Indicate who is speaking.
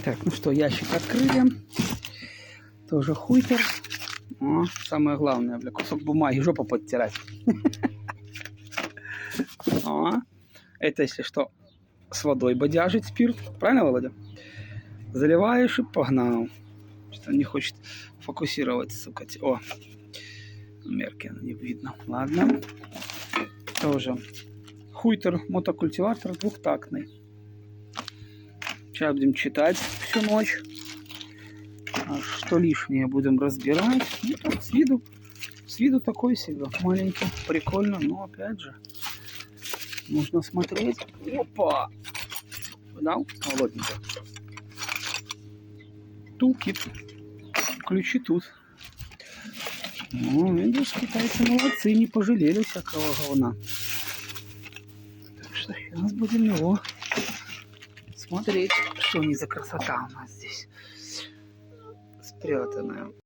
Speaker 1: Так, ну что, ящик открыли. Тоже хуйтер. О, самое главное, бля, кусок бумаги, жопу подтирать. О, это, если что, с водой бодяжить спирт. Правильно, Володя? Заливаешь и погнал. Что-то не хочет фокусировать, сука. О, мерки не видно. Ладно. Тоже хуйтер, мотокультиватор двухтактный. Сейчас будем читать всю ночь. А что лишнее будем разбирать. Ну, так, с виду такой себе. Маленький, прикольно, но опять же нужно смотреть. Опа! Дал? Холодненько. Тулкит. Ключи тут. Ну, видишь, китайцы молодцы, не пожалели всякого говна. Так что сейчас будем его смотреть, что не за красота у нас здесь спрятанная.